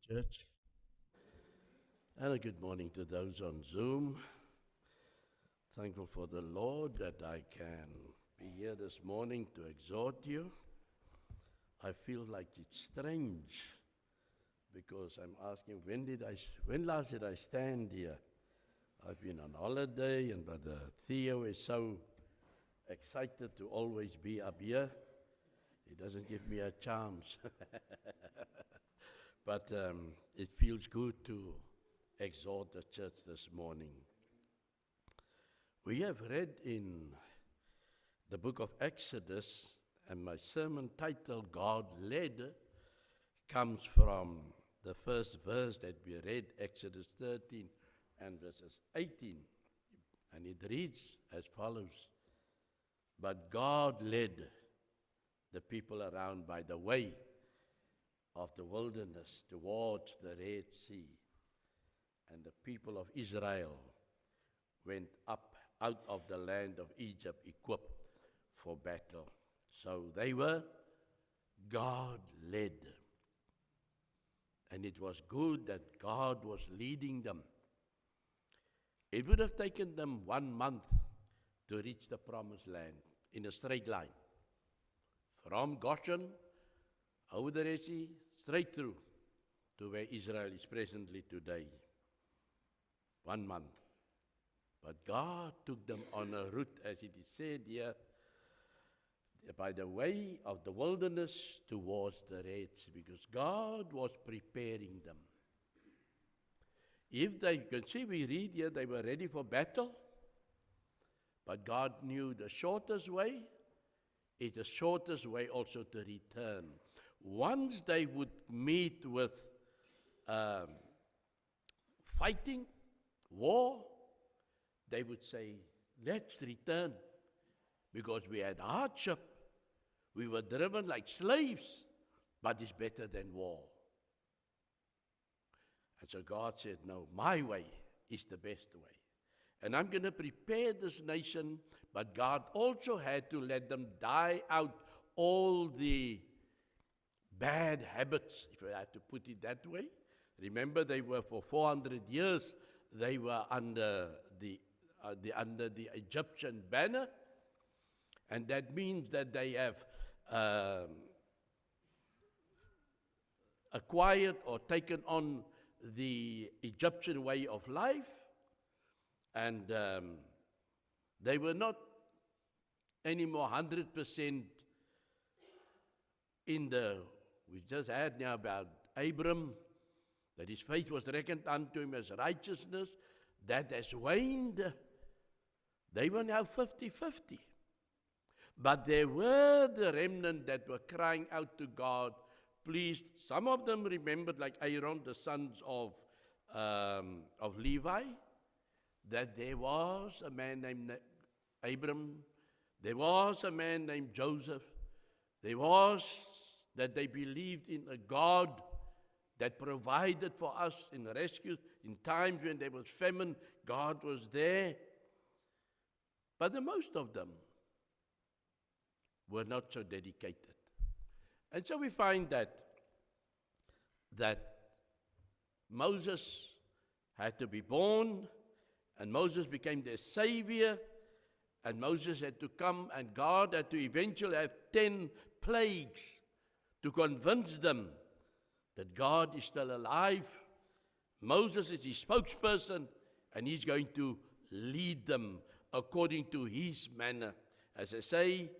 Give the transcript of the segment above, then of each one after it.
Church. And a good morning to those on Zoom. Thankful for the Lord that I can be here this morning to exhort you. I feel like it's strange because I'm asking, when last did I stand here? I've been on holiday, and Brother Theo is so excited to always be up here. He doesn't give me a chance. But it feels good to exhort the church this morning. We have read in the book of Exodus, and my sermon title, God Led, comes from the first verse that we read, Exodus 13 and verses 18. And it reads as follows: But God led the people around by the way of the wilderness towards the Red Sea. And the people of Israel went up out of the land of Egypt equipped for battle. So they were God-led. And it was good that God was leading them. It would have taken them 1 month to reach the promised land in a straight line. From Goshen, over the Red Sea, straight through to where Israel is presently today. 1 month. But God took them on a route, as it is said here, by the way of the wilderness towards the Red Sea, because God was preparing them. If they, you can see, we read here, they were ready for battle, but God knew the shortest way is the shortest way also to return. Once they would meet with fighting, war, they would say, let's return, because we had hardship. We were driven like slaves, but it's better than war. And so God said, no, my way is the best way. And I'm going to prepare this nation, but God also had to let them die out all the bad habits, if I have to put it that way. Remember, they were for 400 years, they were under the Egyptian banner, and that means that they have acquired or taken on the Egyptian way of life, and they were not anymore 100% in the, we just had now about Abram, that his faith was reckoned unto him as righteousness. That has waned. They were now 50-50. But there were the remnant that were crying out to God, please. Some of them remembered, like Aaron, the sons of Levi, that there was a man named Abram, there was a man named Joseph, there was that they believed in a God that provided for us in rescue. In times when there was famine, God was there. But the most of them were not so dedicated. And so we find that Moses had to be born, and Moses became their savior, and Moses had to come, and God had to eventually have 10 plagues to convince them that God is still alive. Moses is his spokesperson, and he's going to lead them according to his manner. As I say,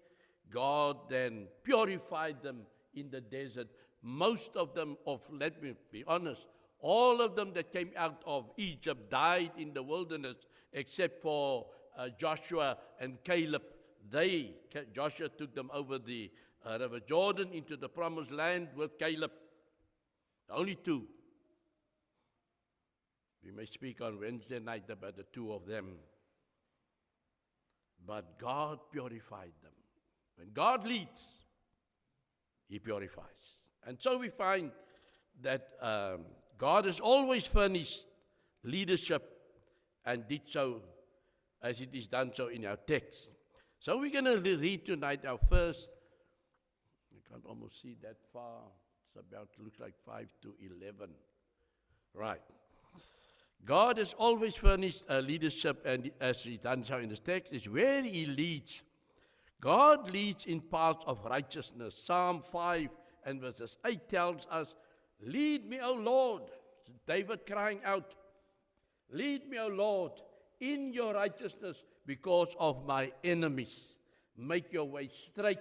God then purified them in the desert. Most of them, let me be honest, all of them that came out of Egypt died in the wilderness, except for Joshua and Caleb. Joshua took them over the River Jordan into the promised land with Caleb. Only 2. We may speak on Wednesday night about the 2 of them. But God purified them. When God leads, He purifies. And so we find that God has always furnished leadership, and did so as it is done so in our text. So we're going to read tonight our first, I can't almost see that far. It's about, looks like 5 to 11. Right. God has always furnished leadership, and as He done so in this text, is where He leads. God leads in paths of righteousness. Psalm 5 and verses 8 tells us, "Lead me, O Lord." David crying out, "Lead me, O Lord, in your righteousness because of my enemies. Make your way straight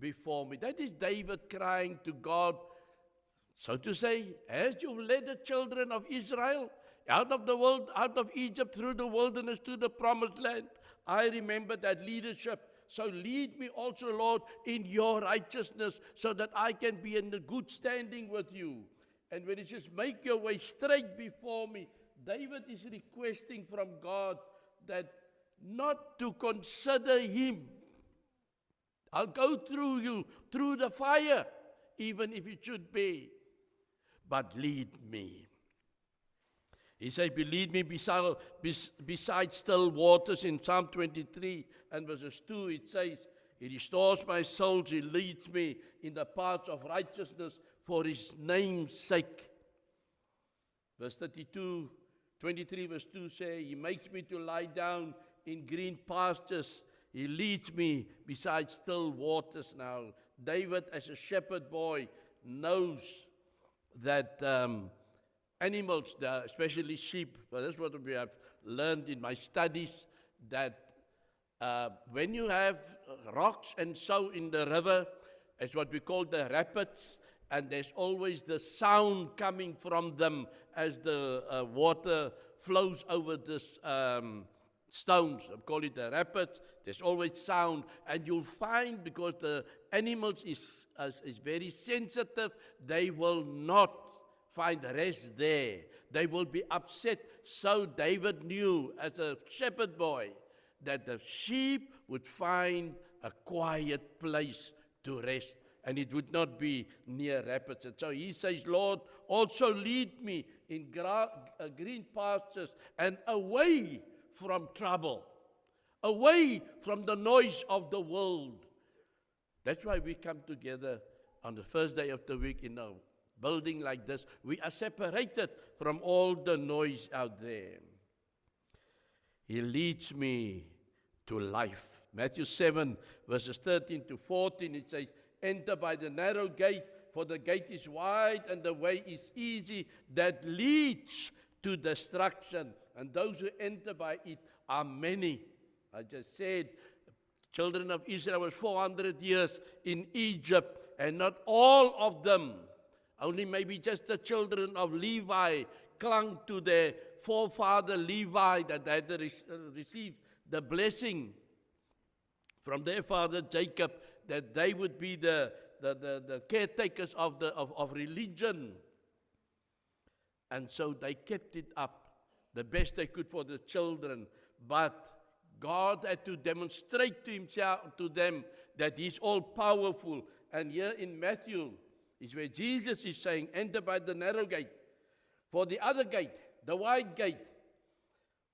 before me." That is David crying to God, so to say, as you've led the children of Israel out of the world, out of Egypt, through the wilderness to the promised land. I remember that leadership. So lead me also, Lord, in your righteousness, so that I can be in a good standing with you. And when it says, make your way straight before me, David is requesting from God that not to consider him. I'll go through you, through the fire, even if it should be, but lead me. He says, lead me beside still waters. In Psalm 23 and verses 2, it says, He restores my soul, He leads me in the paths of righteousness for His name's sake. Verse 23 verse 2 say, He makes me to lie down in green pastures. He leads me beside still waters. Now, David, as a shepherd boy, knows that animals, especially sheep, but that's what we have learned in my studies, that when you have rocks and so in the river, it's what we call the rapids, and there's always the sound coming from them as the water flows over this stones. I call it the rapids. There's always sound, and you'll find, because the animals is very sensitive, they will not find rest there. They will be upset. So David knew, as a shepherd boy, that the sheep would find a quiet place to rest, and it would not be near rapids. And so he says, Lord, also lead me in green pastures and away from trouble, away from the noise of the world. That's why we come together on the first day of the week in a building like this. We are separated from all the noise out there. He leads me to life. Matthew 7, verses 13 to 14, it says, enter by the narrow gate, for the gate is wide and the way is easy that leads to destruction, and those who enter by it are many. I just said, children of Israel was 400 years in Egypt, and not all of them, only maybe just the children of Levi clung to their forefather Levi, that they had received the blessing from their father Jacob, that they would be the caretakers of religion. And so they kept it up the best they could for the children. But God had to demonstrate to Himself, to them, that He's all powerful. And here in Matthew is where Jesus is saying, enter by the narrow gate. For the other gate, the wide gate,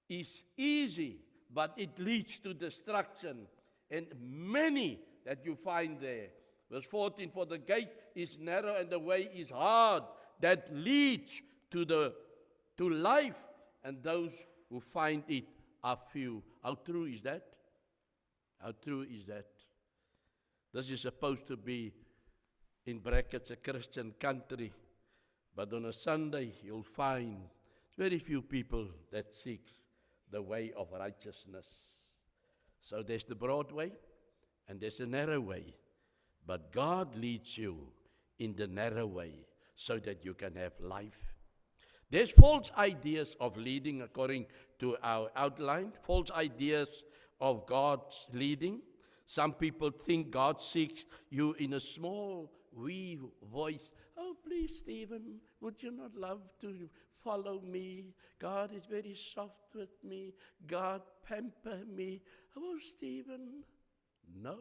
is easy, but it leads to destruction. And many that you find there. Verse 14, for the gate is narrow and the way is hard that leads to life, and those who find it are few. How true is that? How true is that? This is supposed to be, in brackets, a Christian country, but on a Sunday you'll find very few people that seeks the way of righteousness. So there's the broad way and there's a narrow way, but God leads you in the narrow way so that you can have life. There's false ideas of leading according to our outline, false ideas of God's leading. Some people think God seeks you in a small, wee voice. Oh, please, Stephen, would you not love to follow me? God is very soft with me. God pamper me. Oh, Stephen. No,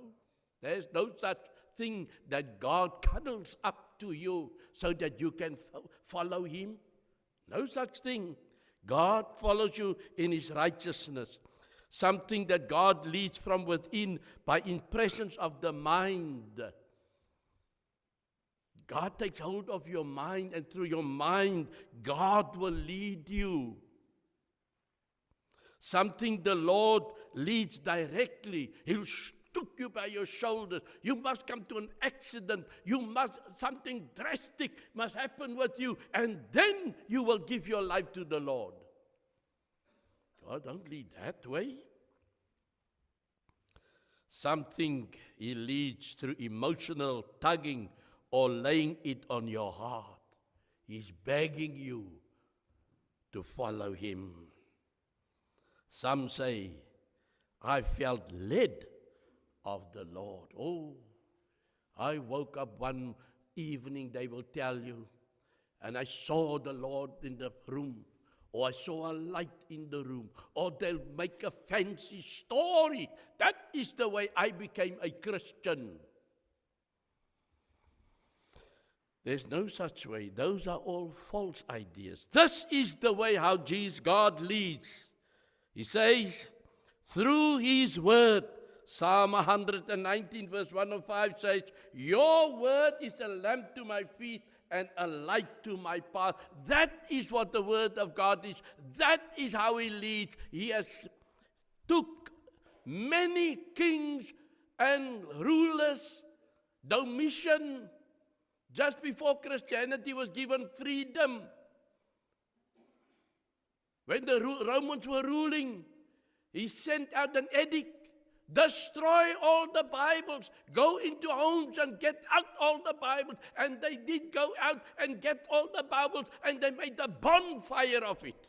there's no such thing that God cuddles up to you so that you can follow Him. No such thing. God follows you in His righteousness. Something that God leads from within by impressions of the mind. God takes hold of your mind, and through your mind, God will lead you. Something the Lord leads directly. He'll stook you by your shoulders. You must come to an accident. Something drastic must happen with you, and then you will give your life to the Lord. God don't lead that way. Something He leads through emotional tugging or laying it on your heart. He's begging you to follow Him. Some say, I felt led of the Lord. Oh, I woke up one evening, they will tell you, and I saw the Lord in the room, or I saw a light in the room, or they'll make a fancy story. That is the way I became a Christian. There's no such way. Those are all false ideas. This is the way how God leads. He says, through His word, Psalm 119 verse 105 says, your word is a lamp to my feet and a light to my path. That is what the word of God is. That is how He leads. He has took many kings and rulers, Domitian, just before Christianity was given freedom. When the Romans were ruling, he sent out an edict, destroy all the Bibles, go into homes and get out all the Bibles. And they did go out and get all the Bibles, and they made a bonfire of it.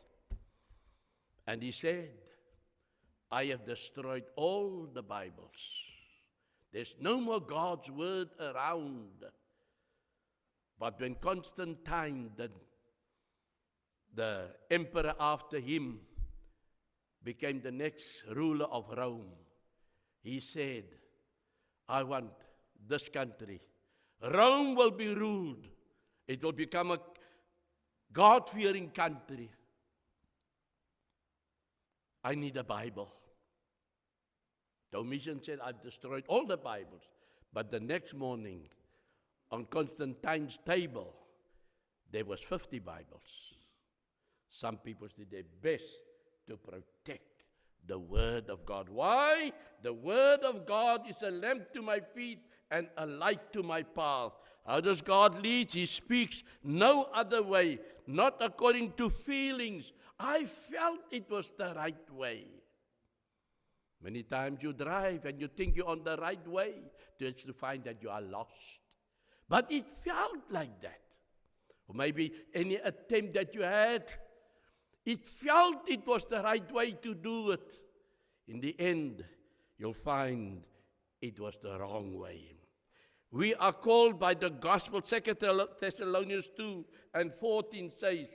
And he said, I have destroyed all the Bibles. There's no more God's word around. But when Constantine, the emperor after him, became the next ruler of Rome, he said, I want this country. Rome will be ruled. It will become a God-fearing country. I need a Bible. Domitian said, I've destroyed all the Bibles. But the next morning, on Constantine's table, there was 50 Bibles. Some people did their best to protect the Word of God. Why? The Word of God is a lamp to my feet and a light to my path. How does God lead? He speaks no other way, not according to feelings. I felt it was the right way. Many times you drive and you think you're on the right way, just to find that you are lost. But it felt like that. Or maybe any attempt that you had, it felt it was the right way to do it. In the end, you'll find it was the wrong way. We are called by the gospel. 2 Thessalonians 2 and 14 says,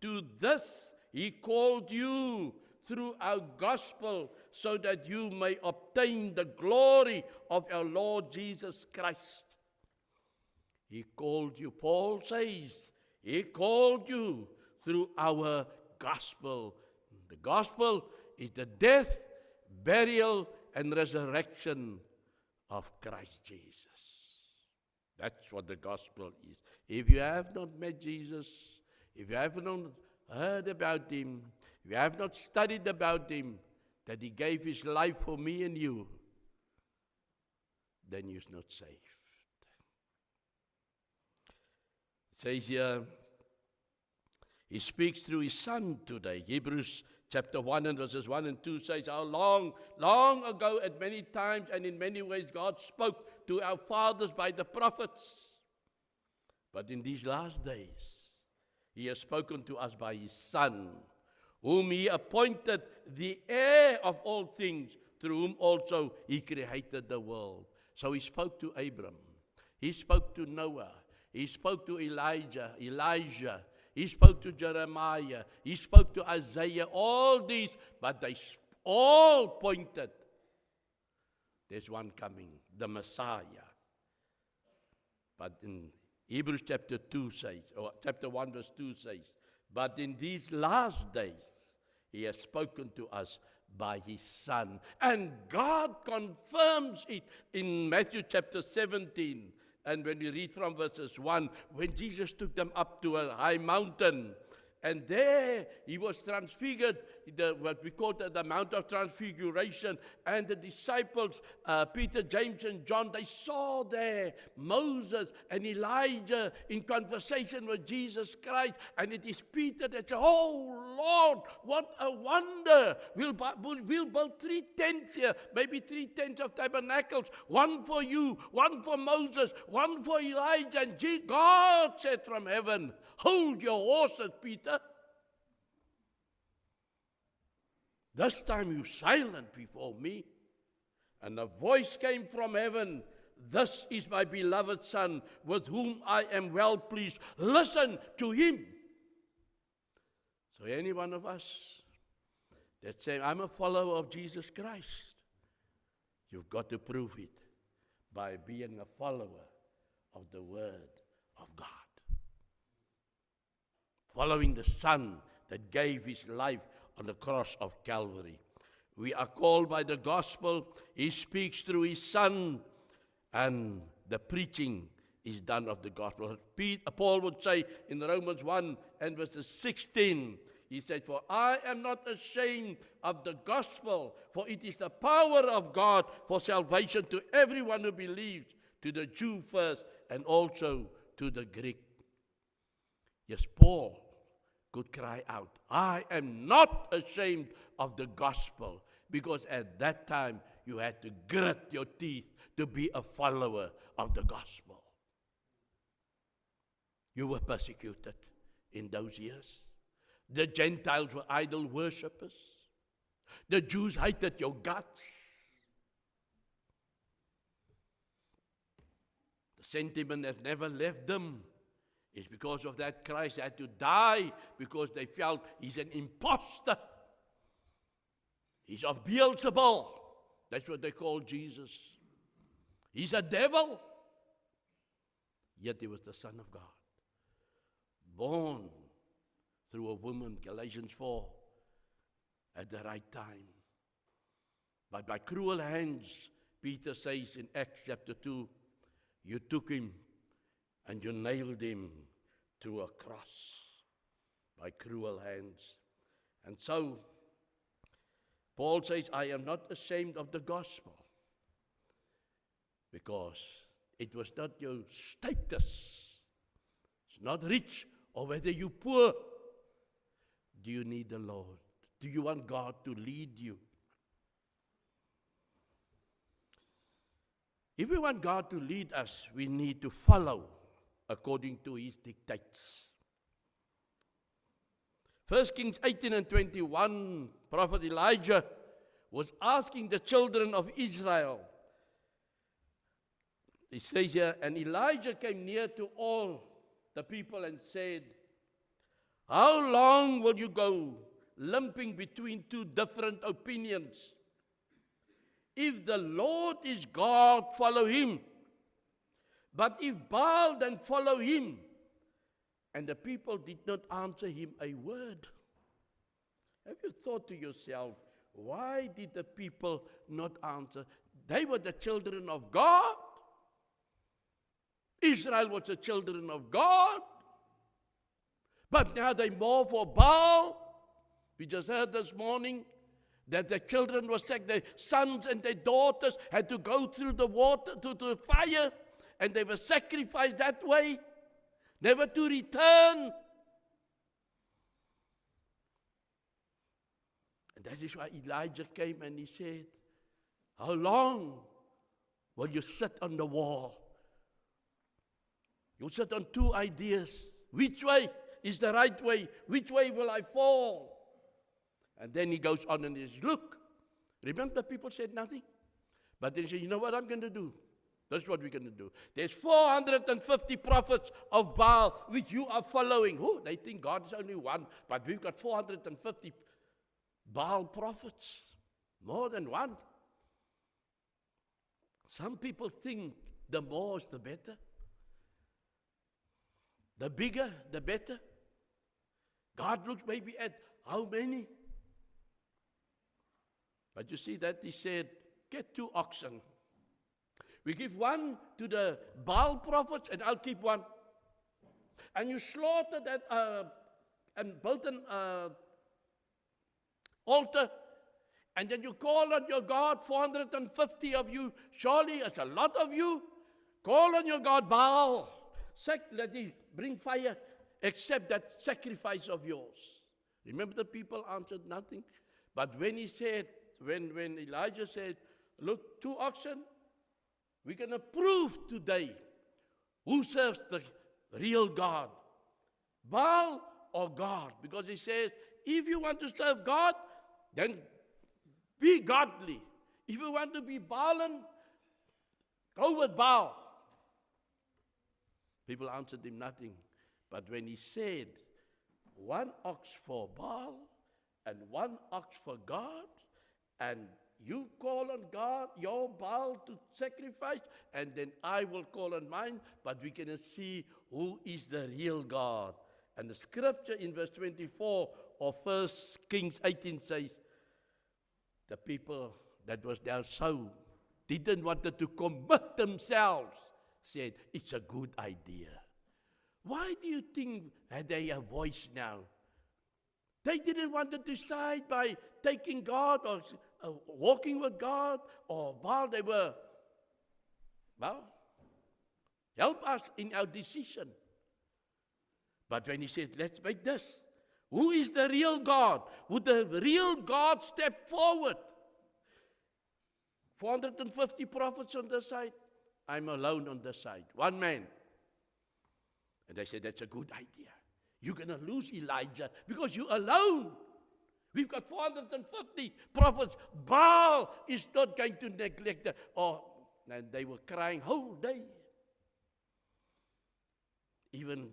to this He called you through our gospel, so that you may obtain the glory of our Lord Jesus Christ. He called you, Paul says, He called you through our gospel. The gospel is the death, burial, and resurrection of Christ Jesus. That's what the gospel is. If you have not met Jesus, if you have not heard about Him, if you have not studied about Him, that He gave His life for me and you, then you're not saved. It says here, He speaks through His Son today. Hebrews chapter 1 and verses 1 and 2 says how long ago at many times and in many ways God spoke to our fathers by the prophets. But in these last days, He has spoken to us by His Son, whom He appointed the heir of all things, through whom also He created the world. So He spoke to Abram. He spoke to Noah. He spoke to Elijah. He spoke to Jeremiah. He spoke to Isaiah. All these, but they all pointed. There's one coming, the Messiah. But in Hebrews chapter 2 says, or chapter 1 verse 2 says, but in these last days, He has spoken to us by His Son. And God confirms it in Matthew chapter 17. And when we read from verses 1, when Jesus took them up to a high mountain, and there he was transfigured, what we call the Mount of Transfiguration, and the disciples, Peter, James, and John, they saw there Moses and Elijah in conversation with Jesus Christ, and it is Peter that said, "Oh Lord, what a wonder! We'll build 3 tents here, maybe 3 tents of tabernacles, one for you, one for Moses, one for Elijah." And God said from heaven, "Hold your horses, Peter. This time you silent before me." And a voice came from heaven, "This is my beloved Son, with whom I am well pleased. Listen to him." So any one of us that say, "I'm a follower of Jesus Christ," you've got to prove it by being a follower of the Word of God. Following the Son that gave his life on the cross of Calvary. We are called by the gospel. He speaks through his Son, and the preaching is done of the gospel. Paul would say in Romans 1 and verses 16, he said, "For I am not ashamed of the gospel, for it is the power of God for salvation to everyone who believes, to the Jew first, and also to the Greek." Yes, Paul could cry out, "I am not ashamed of the gospel," because at that time you had to grit your teeth to be a follower of the gospel. You were persecuted in those years. The Gentiles were idol worshippers. The Jews hated your guts. The sentiment has never left them. It's because of that Christ had to die, because they felt he's an imposter. He's of Beelzebul. That's what they call Jesus. He's a devil. Yet he was the Son of God, born through a woman, Galatians 4, at the right time. But by cruel hands, Peter says in Acts chapter 2, you took him and you nailed him to a cross by cruel hands. And so, Paul says, I am not ashamed of the gospel, because it was not your status. It's not rich or whether you're poor. Do you need the Lord? Do you want God to lead you? If we want God to lead us, we need to follow according to his dictates. 1 Kings 18 and 21, Prophet Elijah was asking the children of Israel. He says here, and Elijah came near to all the people and said, how long will you go limping between two different opinions? If the Lord is God, follow him. But if Baal, then follow him. And the people did not answer him a word. Have you thought to yourself, why did the people not answer? They were the children of God. Israel was the children of God. But now they more for Baal. We just heard this morning that the children were sick. Their sons and their daughters had to go through the water, to the fire, and they were sacrificed that way, never to return. And that is why Elijah came and he said, how long will you sit on the wall? You'll sit on two ideas. Which way is the right way? Which way will I fall? And then he goes on and he says, look, remember the people said nothing? But then he said, you know what I'm going to do? That's what we're going to do. There's 450 prophets of Baal which you are following. Oh, they think God is only one, but we've got 450 Baal prophets. More than one. Some people think the more is the better. The bigger, the better. God looks maybe at how many? But you see that he said, get 2 oxen, We give one to the Baal prophets, and I'll keep one. And you slaughter that and built an altar, and then you call on your God, 450 of you. Surely it's a lot of you. Call on your God, Baal. Let him bring fire, except that sacrifice of yours. Remember, the people answered nothing. But when he said, when Elijah said, look, 2 oxen, we're going to prove today who serves the real God, Baal or God. Because he says, if you want to serve God, then be godly. If you want to be Baalan, go with Baal. People answered him nothing. But when he said, 1 ox for Baal and 1 ox for God, and you call on God, your Baal to sacrifice, and then I will call on mine, but we can see who is the real God. And the scripture in verse 24 of 1 Kings 18 says, the people that was there so didn't want to commit themselves, said, it's a good idea. Why do you think had they a voice now? They didn't want to decide by taking God or walking with God or Baal. They were, well, help us in our decision. But when he said, let's make this, who is the real God? Would the real God step forward? 450 prophets on this side. I'm alone on this side. One man. And they said, that's a good idea. You're going to lose Elijah because you're alone. We've got 450 prophets. Baal is not going to neglect them. And they were crying whole day. Even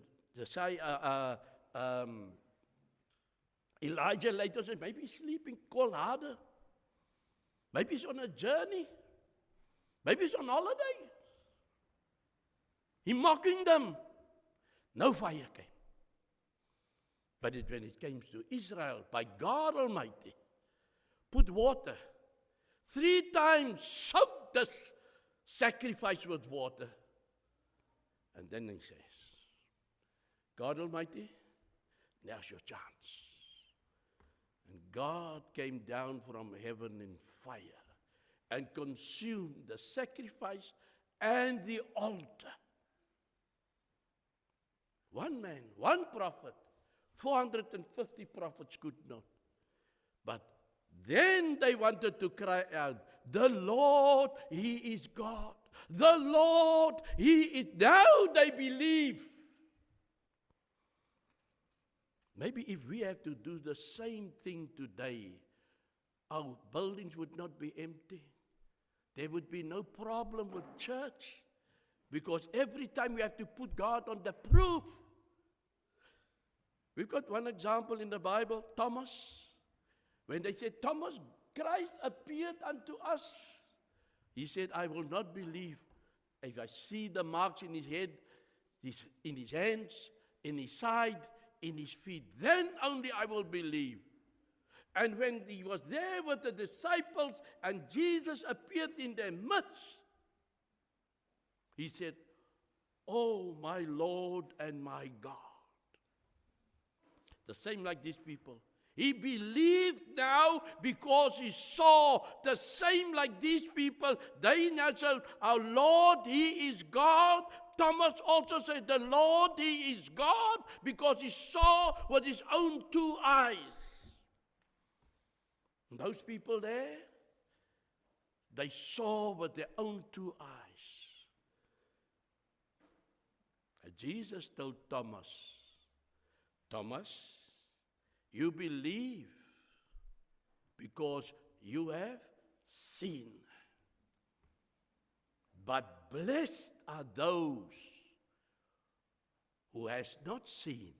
Elijah later said, maybe he's sleeping, call harder. Maybe he's on a journey. Maybe he's on holiday. He mocking them. No fire came. But when it came to Israel, by God Almighty, put water. 3 times soak this sacrifice with water. And then he says, God Almighty, now's your chance. And God came down from heaven in fire and consumed the sacrifice and the altar. One man, one prophet, 450 prophets could not. But then they wanted to cry out, the Lord, He is God. The Lord, He is. Now they believe. Maybe if we have to do the same thing today, our buildings would not be empty. There would be no problem with church. Because every time we have to put God on the proof. We've got one example in the Bible, Thomas. When they said, Thomas, Christ appeared unto us. He said, I will not believe if I see the marks in his head, in his hands, in his side, in his feet. Then only I will believe. And when he was there with the disciples and Jesus appeared in their midst, he said, oh, my Lord and my God. The same like these people. He believed now because he saw the same like these people. They now said, our Lord, He is God. Thomas also said, the Lord, He is God, because he saw with his own 2 eyes. And those people there, they saw with their own 2 eyes. And Jesus told Thomas, Thomas, you believe because you have seen. But blessed are those who has not seen,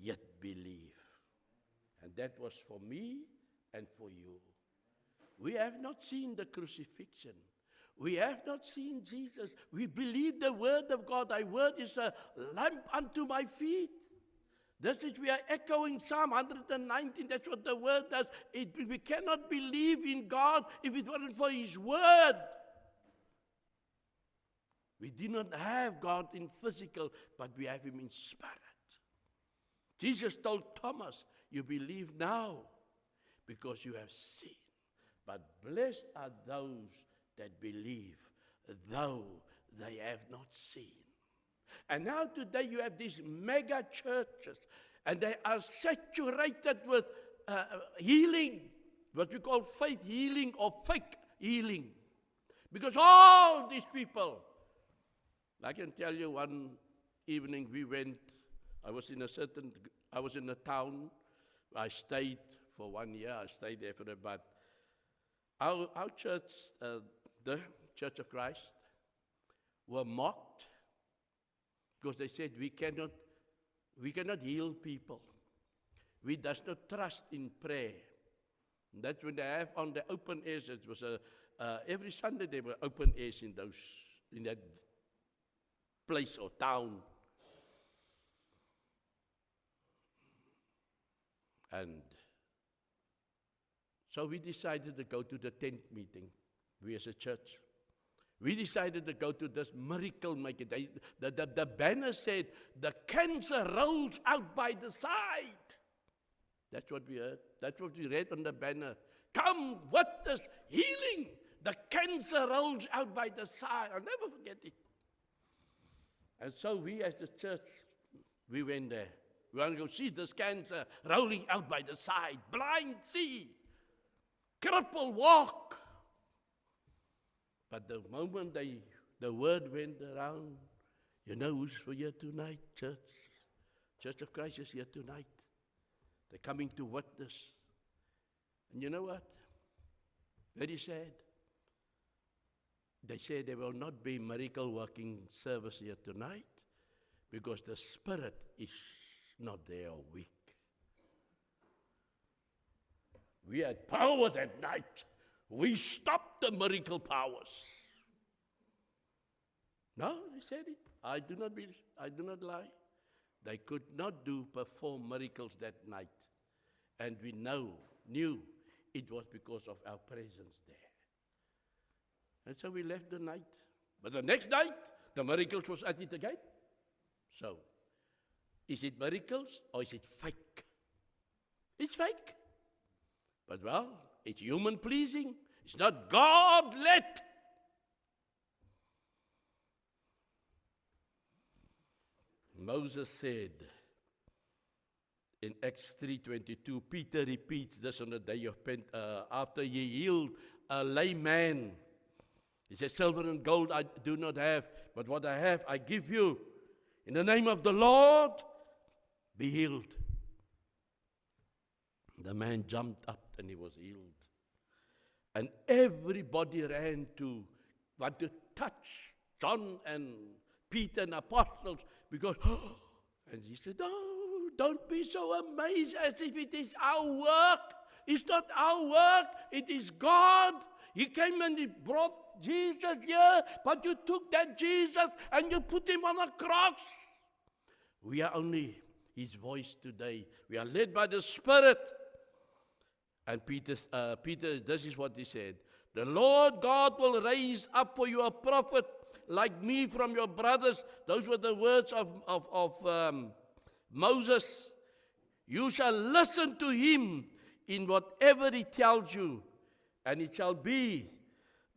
yet believe. And that was for me and for you. We have not seen the crucifixion. We have not seen Jesus. We believe the word of God. Thy word is a lamp unto my feet. This is, we are echoing Psalm 119. That's what the word does. We cannot believe in God if it wasn't for His word. We do not have God in physical, but we have him in spirit. Jesus told Thomas, you believe now because you have seen. But blessed are those that believe, though they have not seen. And now today you have these mega churches, and they are saturated with healing, what we call faith healing or fake healing. Because all these people, I can tell you one evening we went, I was in a town, I stayed for 1 year, I stayed there for about, our church, the Church of Christ, were mocked because they said we cannot heal people. We does not trust in prayer. And that's when they have on the open airs. It was every Sunday there were open airs in that place or town. And so we decided to go to the tent meeting, we as a church. We decided to go to this miracle maker. The banner said, the cancer rolls out by the side. That's what we heard. That's what we read on the banner. Come, witness healing. The cancer rolls out by the side. I'll never forget it. And so we as the church, we went there. We want to go see this cancer rolling out by the side. Blind see. Cripple walk. But the moment the word went around, you know who's here tonight, church? Church of Christ is here tonight. They're coming to witness. And you know what? Very sad. They say there will not be miracle working service here tonight because the spirit is not there or weak. We had power that night. We stopped the miracle powers. No, they said it. I do not lie. They could not perform miracles that night. And we knew it was because of our presence there. And so we left the night. But the next night, the miracles was at it again. So, is it miracles or is it fake? It's fake. But well, it's human pleasing. It's not God-led. Moses said in Acts 3:22, Peter repeats this on the day of after he healed a lame man. He said, silver and gold I do not have, but what I have I give you. In the name of the Lord, be healed. The man jumped up and he was healed. And everybody ran to want to touch John and Peter and apostles because, and he said, oh, don't be so amazed as if it is our work. It's not our work, it is God. He came and he brought Jesus here, but you took that Jesus and you put him on a cross. We are only his voice today. We are led by the Spirit. And Peter, this is what he said. The Lord God will raise up for you a prophet like me from your brothers. Those were the words of Moses. You shall listen to him in whatever he tells you. And it shall be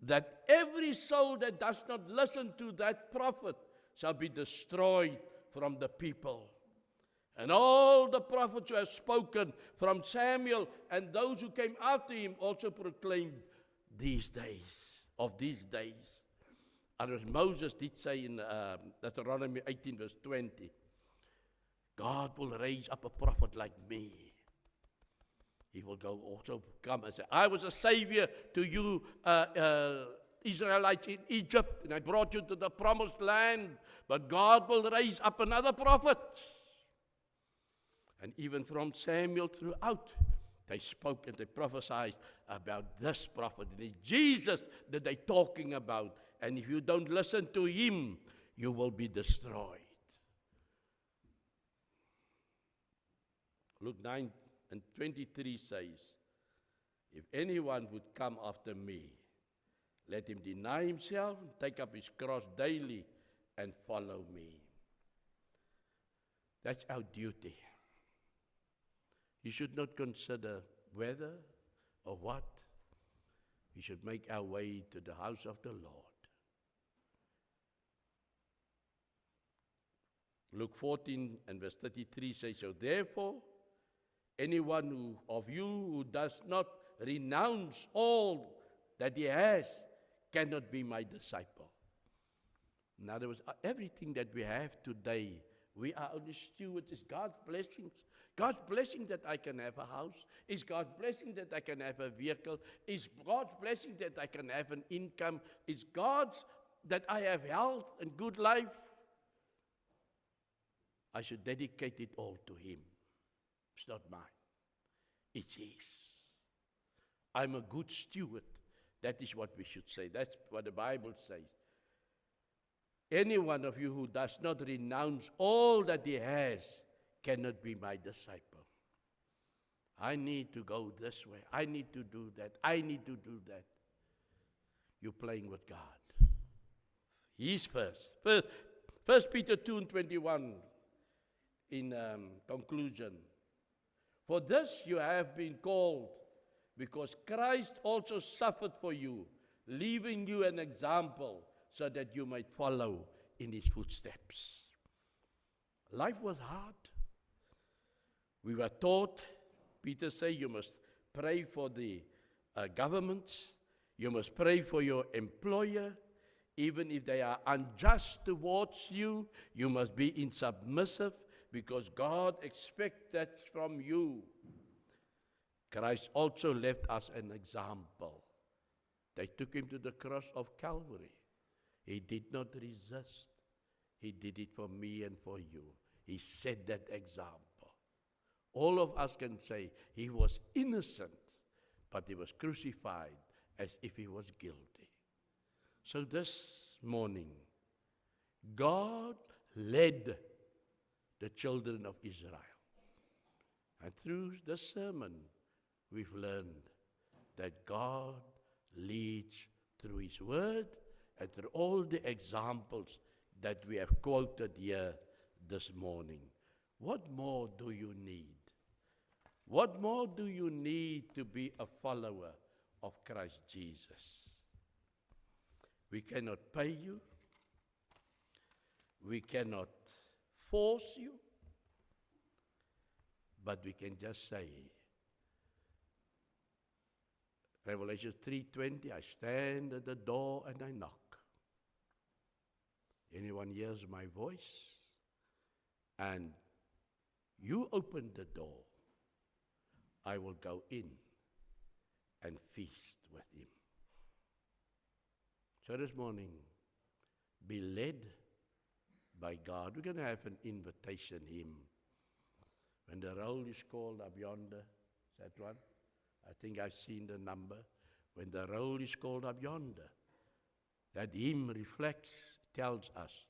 that every soul that does not listen to that prophet shall be destroyed from the people. And all the prophets who have spoken from Samuel and those who came after him also proclaimed these days. And as Moses did say in Deuteronomy 18 verse 20, God will raise up a prophet like me. He will also come and say, I was a savior to you Israelites in Egypt, and I brought you to the promised land, but God will raise up another prophet. And even from Samuel throughout, they spoke and they prophesied about this prophet. It is Jesus that they're talking about. And if you don't listen to him, you will be destroyed. Luke 9:23 says, if anyone would come after me, let him deny himself, take up his cross daily, and follow me. That's our duty. You should not consider whether or what. We should make our way to the house of the Lord. Luke 14 and verse 33 says, so therefore, anyone of you who does not renounce all that he has cannot be my disciple. In other words, everything that we have today, we are only stewards. It's God's blessings. God's blessing that I can have a house. It's God's blessing that I can have a vehicle. It's God's blessing that I can have an income. It's God's that I have health and good life. I should dedicate it all to Him. It's not mine. It's His. I'm a good steward. That is what we should say. That's what the Bible says. Any one of you who does not renounce all that he has cannot be my disciple. I need to go this way. I need to do that. I need to do that. You're playing with God. He's first. First Peter 2 and 21 in conclusion. For this you have been called, because Christ also suffered for you, leaving you an example, so that you might follow in His footsteps. Life was hard. We were taught, Peter said, you must pray for the government. You must pray for your employer. Even if they are unjust towards you, you must be insubmissive, because God expects that from you. Christ also left us an example. They took Him to the cross of Calvary. He did not resist. He did it for me and for you. He set that example. All of us can say He was innocent, but He was crucified as if He was guilty. So this morning, God led the children of Israel. And through this sermon, we've learned that God leads through His Word and through all the examples that we have quoted here this morning. What more do you need? What more do you need to be a follower of Christ Jesus? We cannot pay you. We cannot force you. But we can just say, Revelation 3:20, I stand at the door and I knock. Anyone hears my voice and you open the door, I will go in and feast with Him. So this morning, be led by God. We're going to have an invitation hymn. When the roll is called up yonder, is that one? I think I've seen the number. When the roll is called up yonder, that hymn reflects, tells us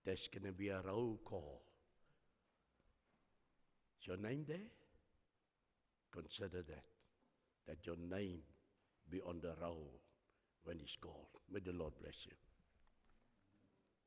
there's going to be a roll call. Is your name there? Consider that your name be on the roll when He's called. May the Lord bless you.